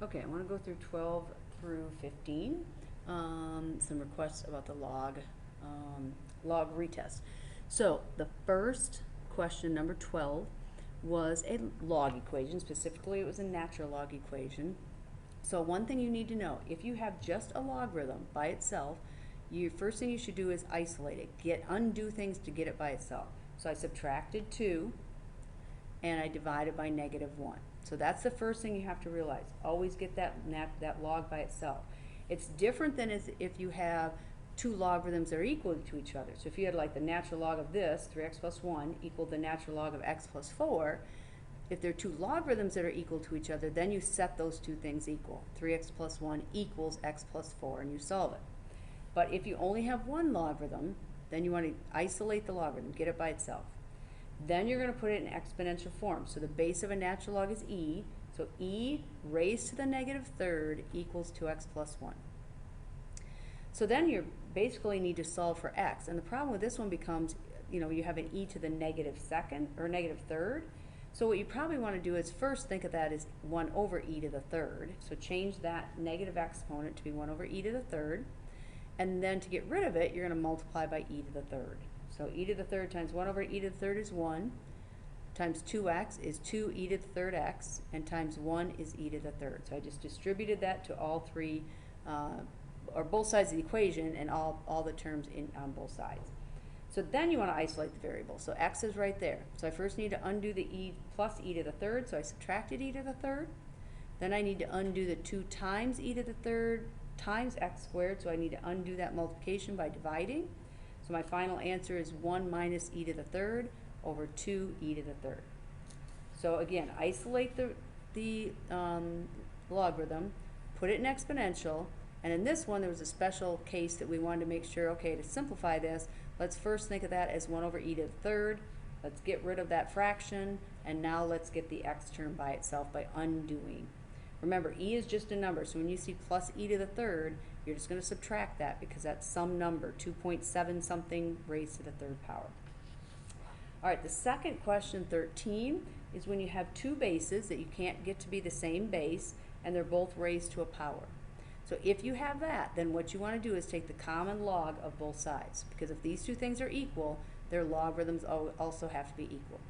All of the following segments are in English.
Okay, I want to go through 12 through 15. Some requests about the log retest. So the first question, number 12, was a log equation. Specifically, it was a natural log equation. So one thing you need to know, if you have just a logarithm by itself, first thing you should do is isolate it. Undo things to get it by itself. So I subtracted 2 and I divided by -1. So that's the first thing you have to realize. Always get that log by itself. It's different than if you have two logarithms that are equal to each other. So if you had like the natural log of this, 3x plus 1, equal the natural log of x plus 4, if there are two logarithms that are equal to each other, then you set those two things equal. 3x plus 1 equals x plus 4, and you solve it. But if you only have one logarithm, then you want to isolate the logarithm, get it by itself. Then you're going to put it in exponential form. So the base of a natural log is e. So e raised to the -3rd equals 2x plus 1. So then you basically need to solve for x. And the problem with this one becomes, you have an e to the -2nd or -3rd. So what you probably want to do is first think of that as 1 over e to the 3rd. So change that negative exponent to be 1 over e to the 3rd. And then to get rid of it, you're going to multiply by e to the 3rd. So e to the 3rd times 1 over e to the 3rd is 1, times 2x is 2 e to the 3rd x, and times 1 is e to the 3rd. So I just distributed that to all three, or both sides of the equation, and all the terms on both sides. So then you want to isolate the variable. So x is right there. So I first need to undo the e plus e to the 3rd, so I subtracted e to the 3rd. Then I need to undo the 2 times e to the 3rd times x squared, so I need to undo that multiplication by dividing. So my final answer is 1 minus e to the 3rd over 2 e to the 3rd. So again, isolate the logarithm, put it in exponential, and in this one there was a special case that we wanted to make sure, okay, to simplify this, let's first think of that as 1 over e to the 3rd. Let's get rid of that fraction, and now let's get the x term by itself by undoing. Remember, e is just a number, so when you see plus e to the 3rd, you're just going to subtract that because that's some number, 2.7 something raised to the 3rd power. All right, the second question, 13, is when you have two bases that you can't get to be the same base and they're both raised to a power. So if you have that, then what you want to do is take the common log of both sides, because if these two things are equal, their logarithms also have to be equal.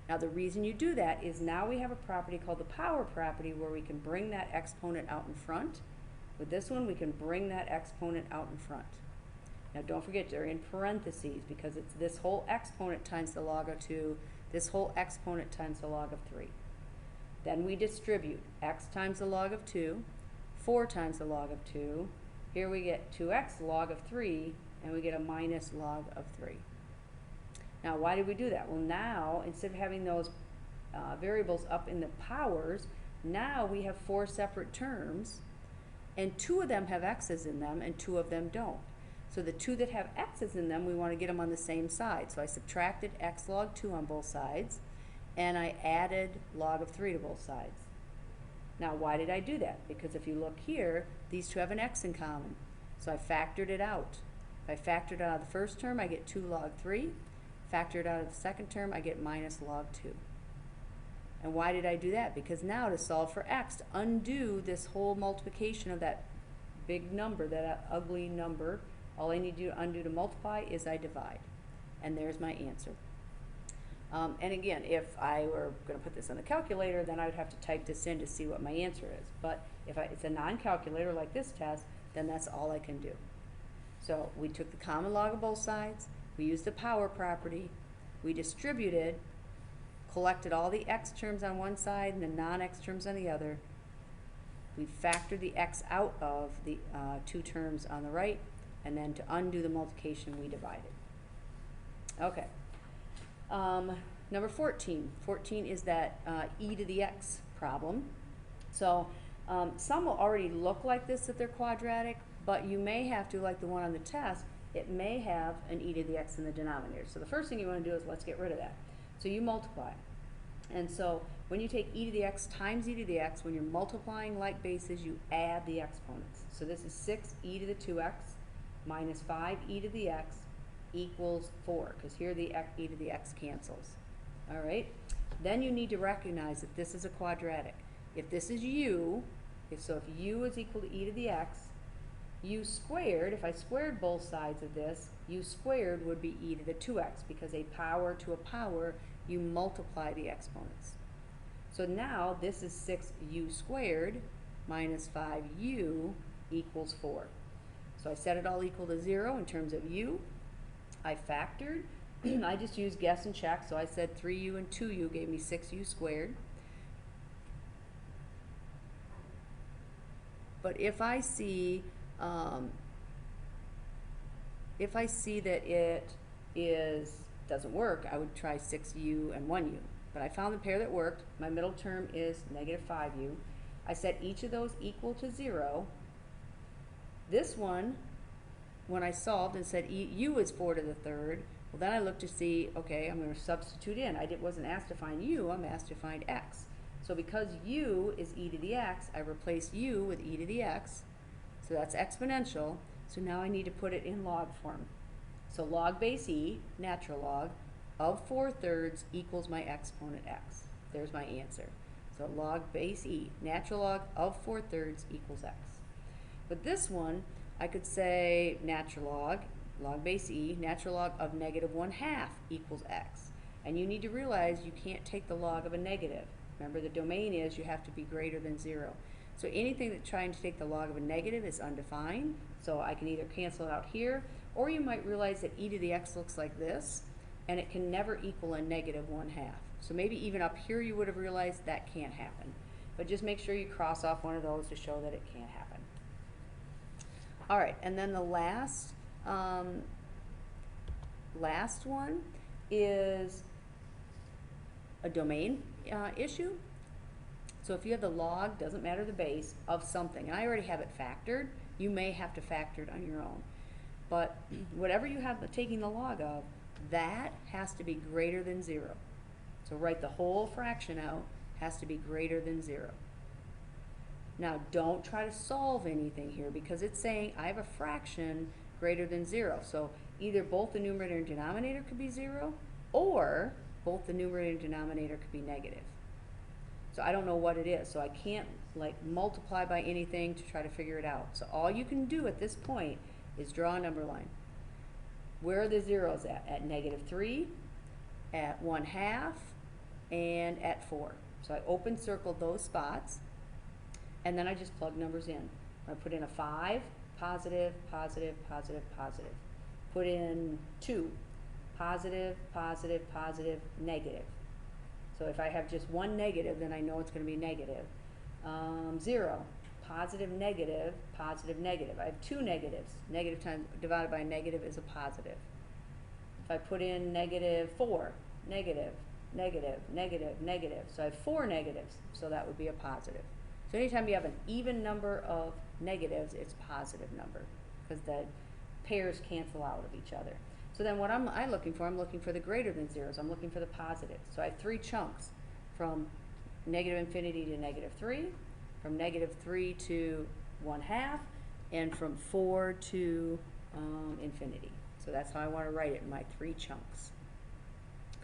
Now the reason you do that is now we have a property called the power property where we can bring that exponent out in front. With this one, we can bring that exponent out in front. Now don't forget, they're in parentheses because it's this whole exponent times the log of 2, this whole exponent times the log of 3. Then we distribute x times the log of 2, 4 times the log of 2. Here we get 2x log of 3, and we get a minus log of 3. Now why did we do that? Well, now instead of having those variables up in the powers, now we have 4 separate terms, and 2 of them have x's in them and 2 of them don't. So the 2 that have x's in them, we want to get them on the same side. So I subtracted x log 2 on both sides, and I added log of 3 to both sides. Now why did I do that? Because if you look here, these two have an x in common. So I factored it out. If I factored out of the first term, I get 2 log 3. Factored out of the second term, I get minus log 2. And why did I do that? Because now to solve for x, to undo this whole multiplication of that big number, that ugly number, all I need to undo to multiply is I divide. And there's my answer. And again, if I were going to put this on the calculator, then I would have to type this in to see what my answer is. But if it's a non-calculator like this test, then that's all I can do. So we took the common log of both sides, we used the power property, we distributed, collected all the x terms on one side and the non-x terms on the other. We factored the x out of the 2 terms on the right, and then to undo the multiplication, we divided. Okay. Number 14. 14 is that e to the x problem. So some will already look like this that they're quadratic, but you may have to, like the one on the test, it may have an e to the x in the denominator. So the first thing you want to do is let's get rid of that. So you multiply. And so when you take e to the x times e to the x, when you're multiplying like bases, you add the exponents. So this is 6 e to the 2x minus 5 e to the x equals 4, because here the e to the x cancels. All right? Then you need to recognize that this is a quadratic. If this is u, Okay, so if u is equal to e to the x, u squared, if I squared both sides of this, u squared would be e to the 2x, because a power to a power, you multiply the exponents. So now this is 6u squared minus 5u equals 4. So I set it all equal to 0 in terms of u. I factored. I just used guess and check, so I said 3u and 2u gave me 6u squared. But if I see that it doesn't work, I would try 6u and 1u. But I found the pair that worked. My middle term is negative 5u. I set each of those equal to 0. This one, when I solved and said u is 4 to the third, well, then I looked to see, okay, I'm going to substitute in. I wasn't asked to find u, I'm asked to find x. So because u is e to the x, I replace u with e to the x. So that's exponential. So now I need to put it in log form. So log base e, natural log, of 4/3 equals my exponent x. There's my answer. So log base e, natural log of 4/3 equals x. But this one, I could say natural log base e, natural log of negative 1/2 equals x. And you need to realize you can't take the log of a negative. Remember, the domain is you have to be greater than 0. So anything that's trying to take the log of a negative is undefined. So I can either cancel it out here, or you might realize that e to the x looks like this, and it can never equal a negative 1/2. So maybe even up here you would have realized that can't happen. But just make sure you cross off one of those to show that it can't happen. All right, and then the last one is a domain issue. So if you have the log, doesn't matter the base, of something, and I already have it factored, you may have to factor it on your own. But whatever you have taking the log of, that has to be greater than 0. So write the whole fraction out, has to be greater than 0. Now don't try to solve anything here, because it's saying I have a fraction greater than 0. So either both the numerator and denominator could be 0, or both the numerator and denominator could be negative. So I don't know what it is, so I can't like multiply by anything to try to figure it out. So all you can do at this point is draw a number line. Where are the zeros at? At negative 3, at 1/2, and at 4. So I open circled those spots, and then I just plug numbers in. I put in a 5, positive, positive, positive, positive. Put in 2, positive, positive, positive, negative. So if I have just one negative, then I know it's going to be negative. 0, positive, negative, positive, negative. I have two negatives. Negative times divided by a negative is a positive. If I put in negative 4, negative, negative, negative, negative. So I have 4 negatives, so that would be a positive. So anytime you have an even number of negatives, it's a positive number, because the pairs cancel out of each other. So then what I'm looking for, I'm looking for the greater than zeros. I'm looking for the positive. So I have 3 chunks, from negative infinity to negative 3, from negative 3 to 1/2, and from 4 to infinity. So that's how I want to write it in my 3 chunks.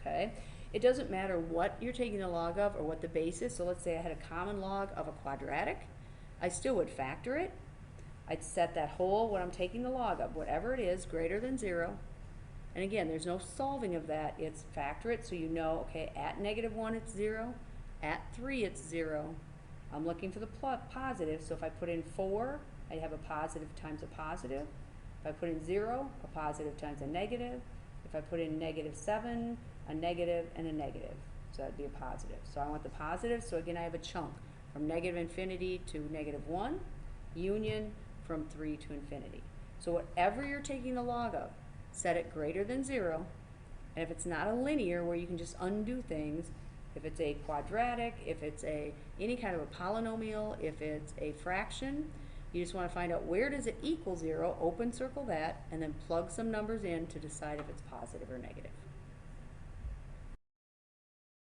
Okay? It doesn't matter what you're taking the log of or what the base is. So let's say I had a common log of a quadratic. I still would factor it. I'd set that whole, what I'm taking the log of, whatever it is, greater than 0. And again, there's no solving of that. It's factor it, so you know, okay, at negative 1 it's 0, at 3 it's 0. I'm looking for the positive, so if I put in 4, I have a positive times a positive. If I put in 0, a positive times a negative. If I put in negative 7, a negative and a negative. So that'd be a positive. So I want the positive, so again I have a chunk from negative infinity to negative 1, union from 3 to infinity. So whatever you're taking the log of, set it greater than 0, and if it's not a linear where you can just undo things, if it's a quadratic, if it's any kind of a polynomial, if it's a fraction, you just want to find out where does it equal 0, open circle that, and then plug some numbers in to decide if it's positive or negative.